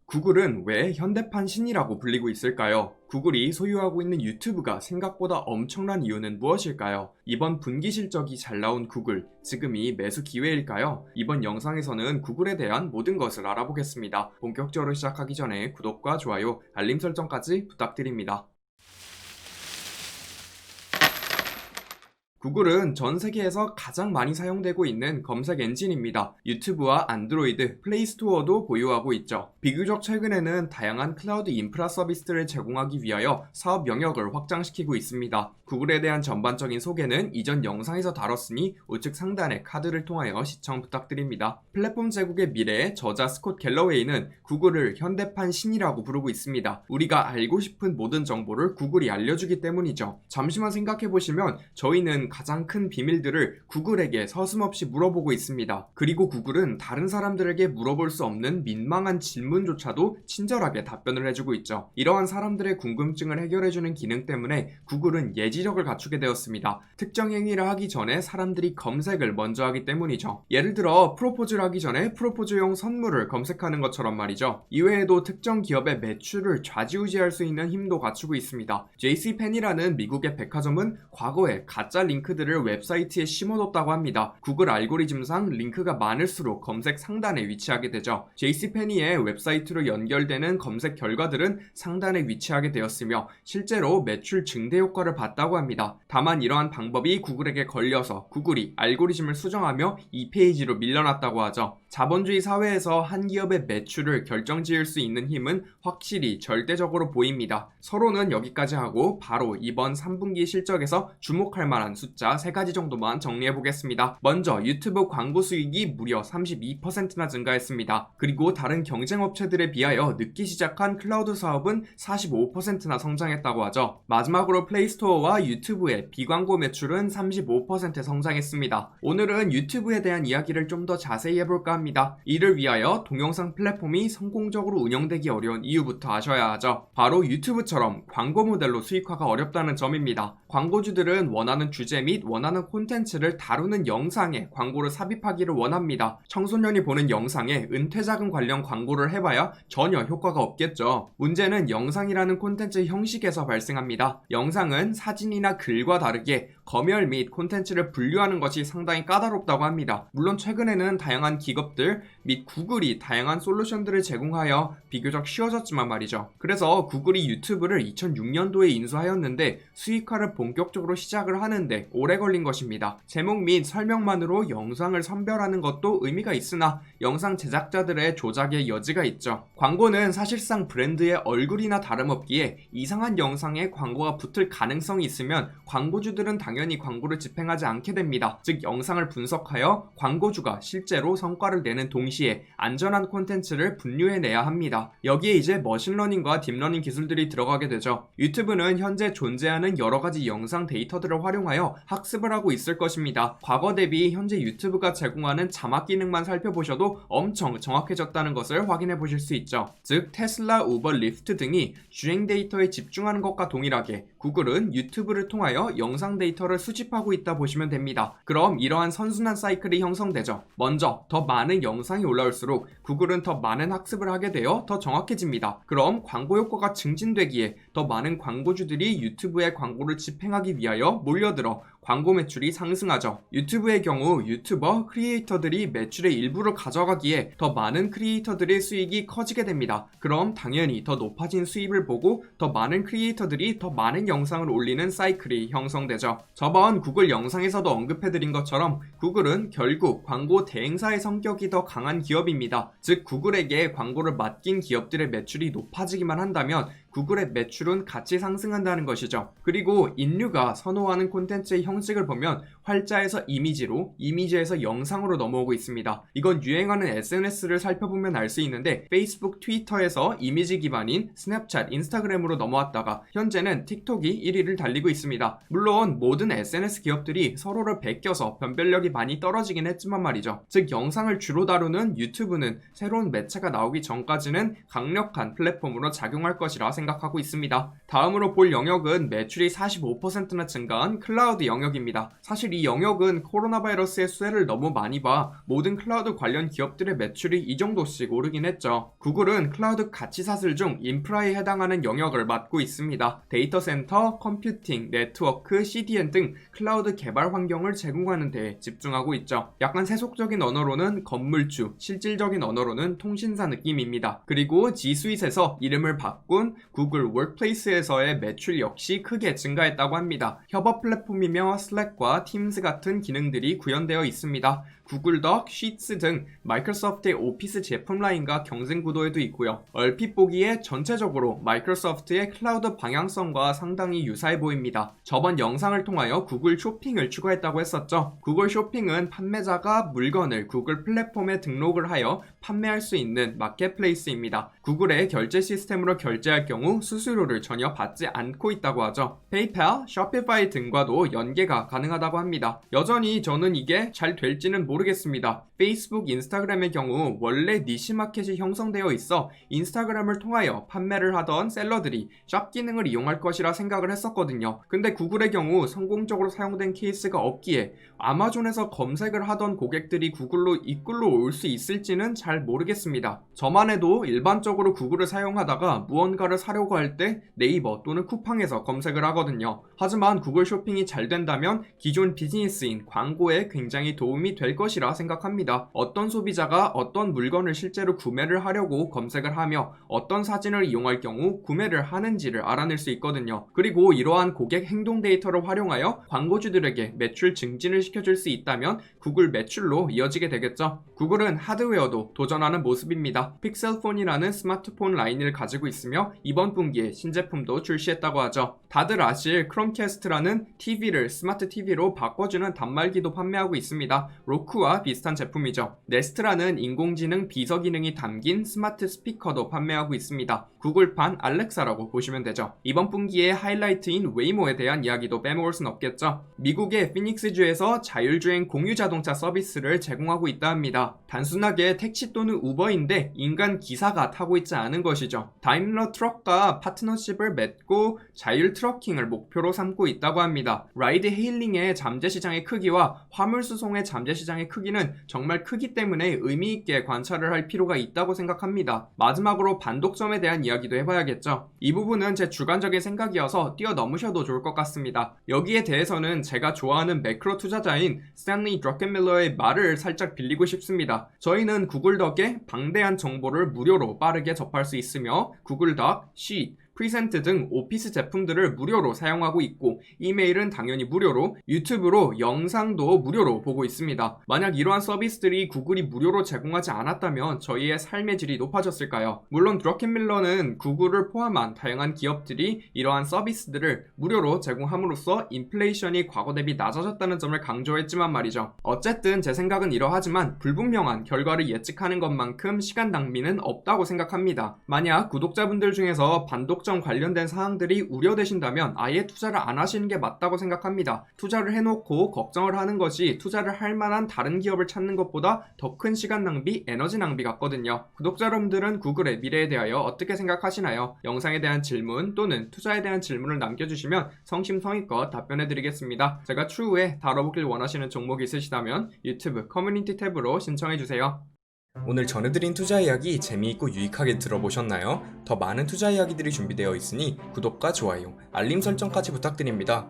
구글은 왜 현대판 신이라고 불리고 있을까요? 구글이 소유하고 있는 유튜브가 생각보다 엄청난 이유는 무엇일까요? 이번 분기 실적이 잘 나온 구글, 지금이 매수 기회일까요? 이번 영상에서는 구글에 대한 모든 것을 알아보겠습니다. 본격적으로 시작하기 전에 구독과 좋아요, 알림 설정까지 부탁드립니다. 구글은 전 세계에서 가장 많이 사용되고 있는 검색 엔진입니다. 유튜브와 안드로이드, 플레이스토어도 보유하고 있죠. 비교적 최근에는 다양한 클라우드 인프라 서비스를 제공하기 위하여 사업 영역을 확장시키고 있습니다. 구글에 대한 전반적인 소개는 이전 영상에서 다뤘으니 우측 상단의 카드를 통하여 시청 부탁드립니다. 플랫폼 제국의 미래의 저자 스콧 갤러웨이는 구글을 현대판 신이라고 부르고 있습니다. 우리가 알고 싶은 모든 정보를 구글이 알려주기 때문이죠. 잠시만 생각해보시면 저희는 가장 큰 비밀들을 구글에게 서슴없이 물어보고 있습니다. 그리고 구글은 다른 사람들에게 물어볼 수 없는 민망한 질문조차도 친절하게 답변을 해주고 있죠. 이러한 사람들의 궁금증을 해결해주는 기능 때문에 구글은 예지력을 갖추게 되었습니다. 특정 행위를 하기 전에 사람들이 검색을 먼저 하기 때문이죠. 예를 들어 프로포즈를 하기 전에 프로포즈용 선물을 검색하는 것처럼 말이죠. 이외에도 특정 기업의 매출을 좌지우지할 수 있는 힘도 갖추고 있습니다. JCPenney라는 미국의 백화점은 과거에 가짜 링크들을 웹사이트에 심어뒀다고 합니다. 구글 알고리즘상 링크가 많을수록 검색 상단에 위치하게 되죠. JCPenney의 웹사이트로 연결되는 검색 결과들은 상단에 위치하게 되었으며 실제로 매출 증대 효과를 봤다고 합니다. 다만 이러한 방법이 구글에게 걸려서 구글이 알고리즘을 수정하며 이 페이지로 밀려났다고 하죠. 자본주의 사회에서 한 기업의 매출을 결정지을 수 있는 힘은 확실히 절대적으로 보입니다. 서로는 여기까지 하고 바로 이번 3분기 실적에서 주목할 만한 숫자 3가지 정도만 정리해보겠습니다. 먼저 유튜브 광고 수익이 무려 32%나 증가했습니다. 그리고 다른 경쟁업체들에 비하여 늦게 시작한 클라우드 사업은 45%나 성장했다고 하죠. 마지막으로 플레이스토어와 유튜브의 비광고 매출은 35% 성장했습니다. 오늘은 유튜브에 대한 이야기를 좀 더 자세히 해볼까 합니다. 이를 위하여 동영상 플랫폼이 성공적으로 운영되기 어려운 이유부터 아셔야 하죠. 바로 유튜브처럼 광고 모델로 수익화가 어렵다는 점입니다. 광고주들은 원하는 주제 및 원하는 콘텐츠를 다루는 영상에 광고를 삽입하기를 원합니다. 청소년이 보는 영상에 은퇴자금 관련 광고를 해봐야 전혀 효과가 없겠죠. 문제는 영상이라는 콘텐츠 형식에서 발생합니다. 영상은 사진이나 글과 다르게 검열 및 콘텐츠를 분류하는 것이 상당히 까다롭다고 합니다. 물론 최근에는 다양한 기업들 및 구글이 다양한 솔루션들을 제공하여 비교적 쉬워졌지만 말이죠. 그래서 구글이 유튜브를 2006년도에 인수하였는데 수익화를 본격적으로 시작을 하는데 오래 걸린 것입니다. 제목 및 설명만으로 영상을 선별하는 것도 의미가 있으나 영상 제작자들의 조작의 여지가 있죠. 광고는 사실상 브랜드의 얼굴이나 다름없기에 이상한 영상에 광고가 붙을 가능성이 있으면 광고주들은 당연히 광고를 집행하지 않게 됩니다. 즉 영상을 분석하여 광고주가 실제로 성과를 내는 동시에 안전한 콘텐츠를 분류해내야 합니다. 여기에 이제 머신러닝과 딥러닝 기술들이 들어가게 되죠. 유튜브는 현재 존재하는 여러가지 영상 데이터들을 활용하여 학습을 하고 있을 것입니다. 과거 대비 현재 유튜브가 제공하는 자막 기능만 살펴보셔도 엄청 정확해졌다는 것을 확인해 보실 수 있죠. 즉 테슬라, 우버, 리프트 등이 주행 데이터에 집중하는 것과 동일하게 구글은 유튜브를 통하여 영상 데이터를 수집하고 있다 보시면 됩니다. 그럼 이러한 선순환 사이클이 형성되죠. 먼저 더 많은 영상이 올라올수록 구글은 더 많은 학습을 하게 되어 더 정확해집니다. 그럼 광고 효과가 증진되기에 더 많은 광고주들이 유튜브에 광고를 집행하기 위하여 몰려들어 광고 매출이 상승하죠. 유튜브의 경우 유튜버, 크리에이터들이 매출의 일부를 가져가기에 더 많은 크리에이터들의 수익이 커지게 됩니다. 그럼 당연히 더 높아진 수입을 보고 더 많은 크리에이터들이 더 많은 영상을 올리는 사이클이 형성되죠. 저번 구글 영상에서도 언급해드린 것처럼 구글은 결국 광고 대행사의 성격이 더 강한 기업입니다. 즉 구글에게 광고를 맡긴 기업들의 매출이 높아지기만 한다면 구글의 매출은 같이 상승한다는 것이죠. 그리고 인류가 선호하는 콘텐츠의 형식을 보면 활자에서 이미지로, 이미지에서 영상으로 넘어오고 있습니다. 이건 유행하는 SNS를 살펴보면 알 수 있는데 페이스북, 트위터에서 이미지 기반인 스냅챗, 인스타그램으로 넘어왔다가 현재는 틱톡이 1위를 달리고 있습니다. 물론 모든 SNS 기업들이 서로를 베껴서 변별력이 많이 떨어지긴 했지만 말이죠. 즉 영상을 주로 다루는 유튜브는 새로운 매체가 나오기 전까지는 강력한 플랫폼으로 작용할 것이라 생각합니다. 생각하고 있습니다. 다음으로 볼 영역은 매출이 45%나 증가한 클라우드 영역입니다. 사실 이 영역은 코로나 바이러스의 수혜를 너무 많이 봐 모든 클라우드 관련 기업들의 매출이 이 정도씩 오르긴 했죠. 구글은 클라우드 가치 사슬 중 인프라에 해당하는 영역을 맡고 있습니다. 데이터 센터, 컴퓨팅, 네트워크, CDN 등 클라우드 개발 환경을 제공하는 데 집중하고 있죠. 약간 세속적인 언어로는 건물주, 실질적인 언어로는 통신사 느낌입니다. 그리고 G 스윗에서 이름을 바꾼 구글 워크플레이스에서의 매출 역시 크게 증가했다고 합니다. 협업 플랫폼이며 슬랙과 팀스 같은 기능들이 구현되어 있습니다. 구글 덕, 시츠 등 마이크로소프트의 오피스 제품 라인과 경쟁 구도에도 있고요. 얼핏 보기에 전체적으로 마이크로소프트의 클라우드 방향성과 상당히 유사해 보입니다. 저번 영상을 통하여 구글 쇼핑을 추가했다고 했었죠. 구글 쇼핑은 판매자가 물건을 구글 플랫폼에 등록을 하여 판매할 수 있는 마켓플레이스입니다. 구글의 결제 시스템으로 결제할 경우 수수료를 전혀 받지 않고 있다고 하죠. 페이팔, 쇼피파이 등과도 연계가 가능하다고 합니다. 여전히 저는 이게 잘 될지는 모르겠습니다. 페이스북, 인스타그램의 경우 원래 니시 마켓이 형성되어 있어 인스타그램을 통하여 판매를 하던 셀러들이 샵 기능을 이용할 것이라 생각을 했었거든요. 근데 구글의 경우 성공적으로 사용된 케이스가 없기에 아마존에서 검색을 하던 고객들이 구글로 이끌러 올 수 있을지는 잘 모르겠습니다. 저만 해도 일반적으로 구글을 사용하다가 무언가를 사려고 할 때 네이버 또는 쿠팡에서 검색을 하거든요. 하지만 구글 쇼핑이 잘 된다면 기존 비즈니스인 광고에 굉장히 도움이 될 것이라 생각합니다. 어떤 소비자가 어떤 물건을 실제로 구매를 하려고 검색을 하며 어떤 사진을 이용할 경우 구매를 하는지를 알아낼 수 있거든요. 그리고 이러한 고객 행동 데이터를 활용하여 광고주들에게 매출 증진을 시켜줄 수 있다면 구글 매출로 이어지게 되겠죠. 구글은 하드웨어도 도전하는 모습입니다. 픽셀폰이라는 스마트폰 라인을 가지고 있으며 이번 분기에 신제품도 출시했다고 하죠. 다들 아실 크롬캐스트라는 TV를 스마트 TV로 바꿔주는 단말기도 판매하고 있습니다. 로크와 비슷한 제품이죠. 네스트라는 인공지능 비서 기능이 담긴 스마트 스피커도 판매하고 있습니다. 구글판 알렉사라고 보시면 되죠. 이번 분기의 하이라이트인 웨이모에 대한 이야기도 빼먹을 순 없겠죠. 미국의 피닉스주에서 자율주행 공유자동차 서비스를 제공하고 있다 합니다. 단순하게 택시 또는 우버인데 인간 기사가 타고 있지 않은 것이죠. 다임러 트럭과 파트너십을 맺고 자율 트러킹을 목표로 삼고 있다고 합니다. 라이드 헤일링의 잠재 시장의 크기와 화물 수송의 잠재 시장의 크기는 정말 크기 때문에 의미 있게 관찰을 할 필요가 있다고 생각합니다. 마지막으로 반독점에 대한 이야기도 해봐야겠죠. 이 부분은 제 주관적인 생각이어서 뛰어넘으셔도 좋을 것 같습니다. 여기에 대해서는 제가 좋아하는 매크로 투자자인 스탠리 드러켄밀러의 말을 살짝 빌리고 싶습니다. 저희는 구글 덕에 방대한 정보를 무료로 빠르게 접할 수 있으며 구글 덕, 시트, 프리센트 등 오피스 제품들을 무료로 사용하고 있고 이메일은 당연히 무료로 유튜브로 영상도 무료로 보고 있습니다. 만약 이러한 서비스들이 구글이 무료로 제공하지 않았다면 저희의 삶의 질이 높아졌을까요? 물론 드러켄밀러는 구글을 포함한 다양한 기업들이 이러한 서비스들을 무료로 제공함으로써 인플레이션이 과거 대비 낮아졌다는 점을 강조했지만 말이죠. 어쨌든 제 생각은 이러하지만 불분명한 결과를 예측하는 것만큼 시간 낭비는 없다고 생각합니다. 만약 구독자분들 중에서 반독점 관련된 사항들이 우려되신다면 아예 투자를 안 하시는 게 맞다고 생각합니다. 투자를 해놓고 걱정을 하는 것이 투자를 할 만한 다른 기업을 찾는 것보다 더 큰 시간 낭비, 에너지 낭비 같거든요. 구독자 여러분들은 구글의 미래에 대하여 어떻게 생각하시나요? 영상에 대한 질문 또는 투자에 대한 질문을 남겨주시면 성심성의껏 답변해드리겠습니다. 제가 추후에 다뤄보길 원하시는 종목이 있으시다면 유튜브 커뮤니티 탭으로 신청해주세요. 오늘 전해드린 투자 이야기 재미있고 유익하게 들어보셨나요? 더 많은 투자 이야기들이 준비되어 있으니 구독과 좋아요, 알림 설정까지 부탁드립니다.